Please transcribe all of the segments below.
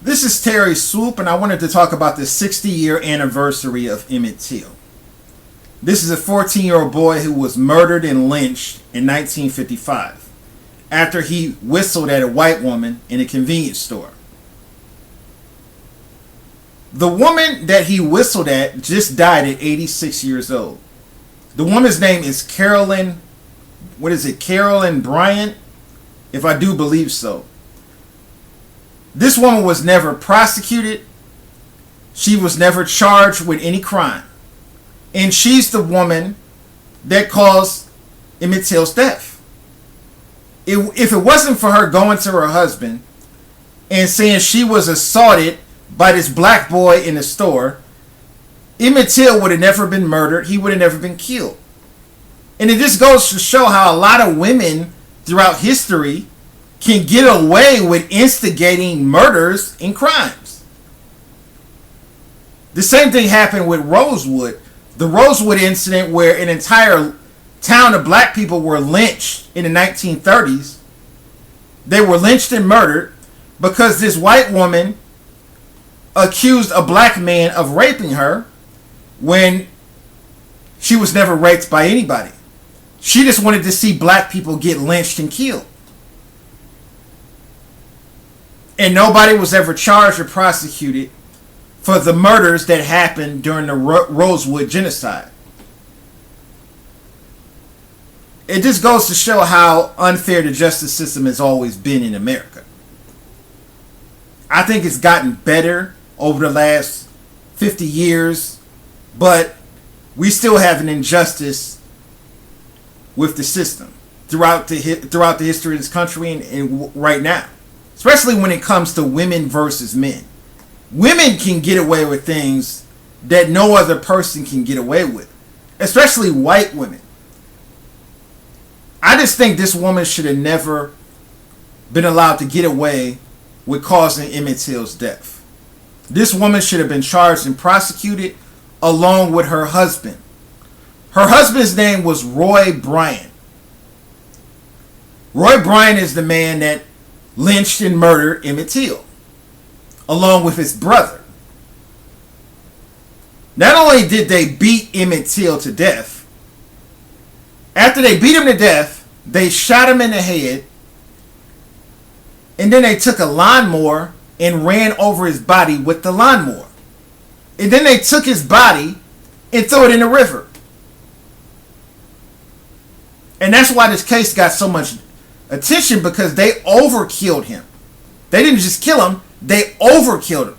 This is Terry Swoop, and I wanted to talk about the 60-year anniversary of Emmett Till. This is a 14-year-old boy who was murdered and lynched in 1955 after he whistled at a white woman in a convenience store. The woman that he whistled at just died at 86 years old. The woman's name is Carolyn Bryant, if I do believe so. This woman was never prosecuted. She was never charged with any crime. And she's the woman that caused Emmett Till's death. If it wasn't for her going to her husband and saying she was assaulted by this black boy in the store, Emmett Till would have never been murdered. He would have never been killed. And it just goes to show how a lot of women throughout history can get away with instigating murders and crimes. The same thing happened with Rosewood. The Rosewood incident, where an entire town of black people were lynched in the 1930s. They were lynched and murdered because this white woman accused a black man of raping her when she was never raped by anybody. She just wanted to see black people get lynched and killed. And nobody was ever charged or prosecuted for the murders that happened during the Rosewood genocide. It just goes to show how unfair the justice system has always been in America. I think it's gotten better over the last 50 years, but we still have an injustice with the system throughout the history of this country and right now. Especially when it comes to women versus men. Women can get away with things that no other person can get away with. Especially white women. I just think this woman should have never been allowed to get away with causing Emmett Till's death. This woman should have been charged and prosecuted along with her husband. Her husband's name was Roy Bryant. Roy Bryant is the man that lynched and murdered Emmett Till, along with his brother. Not only did they beat Emmett Till to death, after they beat him to death, they shot him in the head, and then they took a lawnmower and ran over his body with the lawnmower. And then they took his body and threw it in the river. And that's why this case got so much attention, because they overkilled him. They didn't just kill him, they overkilled him.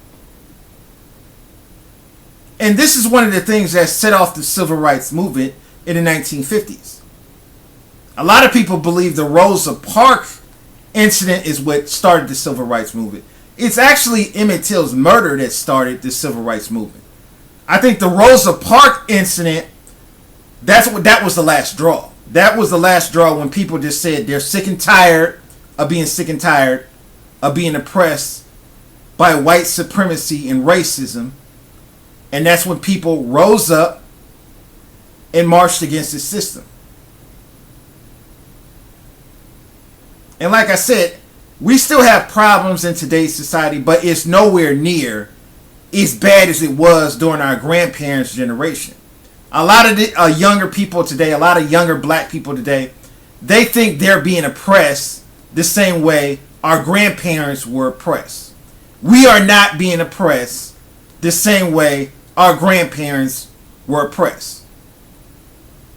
And this is one of the things that set off the civil rights movement in the 1950s. A lot of people believe the Rosa Parks incident is what started the civil rights movement. It's actually Emmett Till's murder that started the civil rights movement. I think the Rosa Parks incident, that was the last straw. That was the last straw when people just said they're sick and tired of being oppressed by white supremacy and racism. And that's when people rose up and marched against the system. And like I said, we still have problems in today's society, but it's nowhere near as bad as it was during our grandparents' generation. A lot of the younger people today, a lot of younger black people today, they think they're being oppressed the same way our grandparents were oppressed. We are not being oppressed the same way our grandparents were oppressed.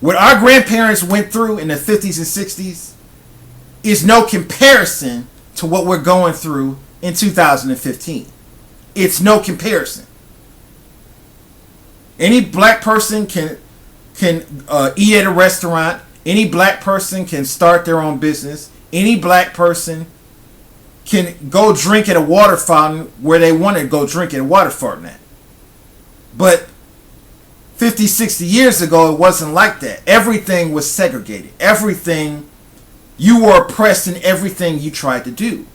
What our grandparents went through in the 50s and 60s is no comparison to what we're going through in 2015. It's no comparison. Any black person can eat at a restaurant. Any black person can start their own business. Any black person can go drink at a water fountain where they want to go drink at a water fountain at. But 50, 60 years ago, it wasn't like that. Everything was segregated. You were oppressed in everything you tried to do.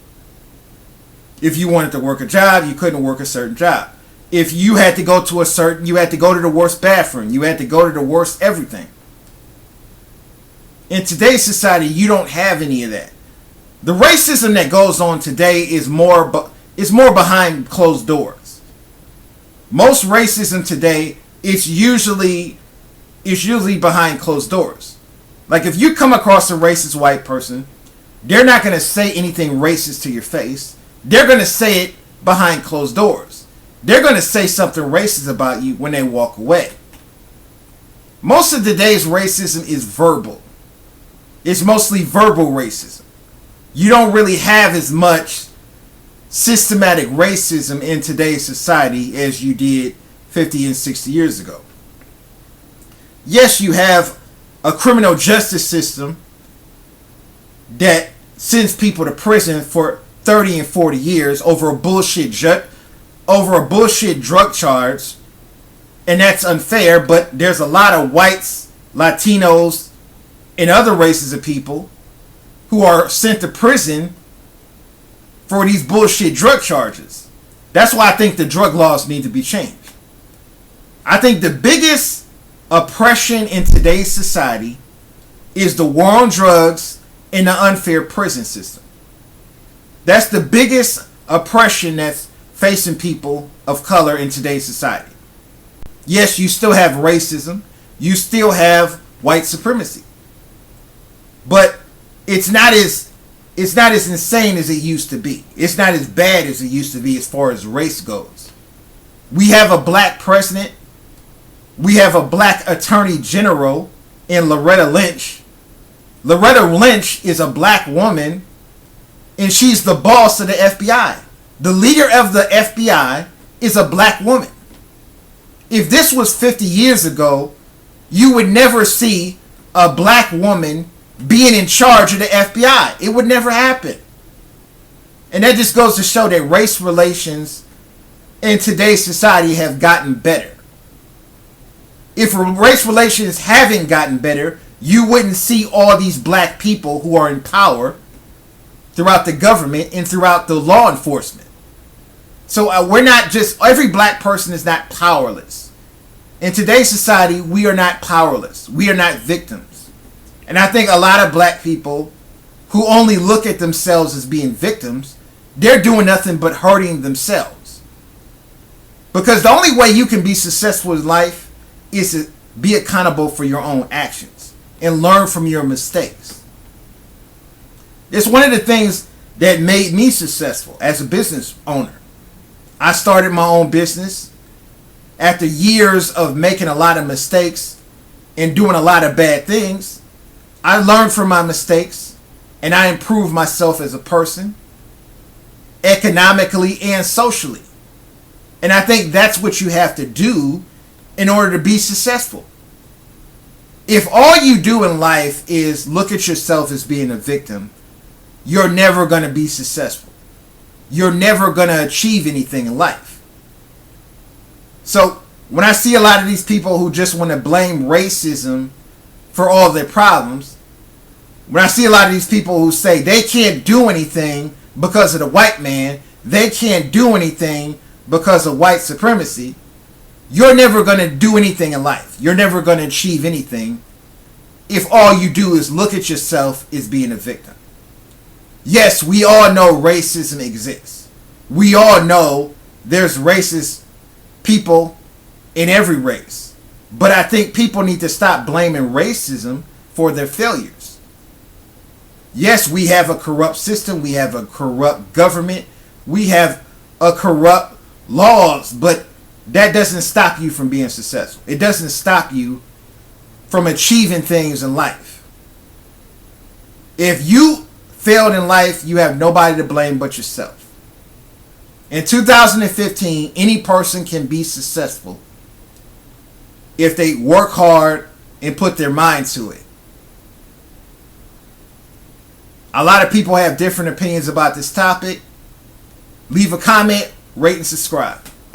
If you wanted to work a job, you couldn't work a certain job. If you had to go to you had to go to the worst bathroom. You had to go to the worst everything. In today's society, you don't have any of that. The racism that goes on today is it's more behind closed doors. Most racism today, it's usually behind closed doors. Like if you come across a racist white person, they're not going to say anything racist to your face. They're going to say it behind closed doors. They're going to say something racist about you when they walk away. Most of today's racism is verbal. It's mostly verbal racism. You don't really have as much systematic racism in today's society as you did 50 and 60 years ago. Yes, you have a criminal justice system that sends people to prison for 30 and 40 years over a bullshit drug charge, and that's unfair. But there's a lot of whites, Latinos, and other races of people who are sent to prison for these bullshit drug charges. That's why I think the drug laws need to be changed. I think the biggest oppression in today's society is the war on drugs and the unfair prison system. That's the biggest oppression that's facing people of color in today's society. Yes, you still have racism. You still have white supremacy. But it's not as insane as it used to be. It's not as bad as it used to be as far as race goes. We have a black president. We have a black attorney general in Loretta Lynch. Loretta Lynch is a black woman, and she's the boss of the FBI. The leader of the FBI is a black woman. If this was 50 years ago, you would never see a black woman being in charge of the FBI. It would never happen. And that just goes to show that race relations in today's society have gotten better. If race relations haven't gotten better, you wouldn't see all these black people who are in power throughout the government and throughout the law enforcement. So we're not just, every black person is not powerless. In today's society, we are not powerless. We are not victims. And I think a lot of black people who only look at themselves as being victims, they're doing nothing but hurting themselves. Because the only way you can be successful in life is to be accountable for your own actions and learn from your mistakes. It's one of the things that made me successful as a business owner. I started my own business after years of making a lot of mistakes and doing a lot of bad things. I learned from my mistakes and I improved myself as a person, economically and socially. And I think that's what you have to do in order to be successful. If all you do in life is look at yourself as being a victim, you're never going to be successful. You're never going to achieve anything in life. So when I see a lot of these people who just want to blame racism for all their problems, when I see a lot of these people who say they can't do anything because of the white man, they can't do anything because of white supremacy, you're never going to do anything in life. You're never going to achieve anything if all you do is look at yourself as being a victim. Yes, we all know racism exists. We all know there's racist people in every race. But I think people need to stop blaming racism for their failures. Yes, we have a corrupt system. We have a corrupt government. We have a corrupt laws, but that doesn't stop you from being successful. It doesn't stop you from achieving things in life. If you failed in life, you have nobody to blame but yourself. In 2015, any person can be successful if they work hard and put their mind to it. A lot of people have different opinions about this topic. Leave a comment, rate, and subscribe.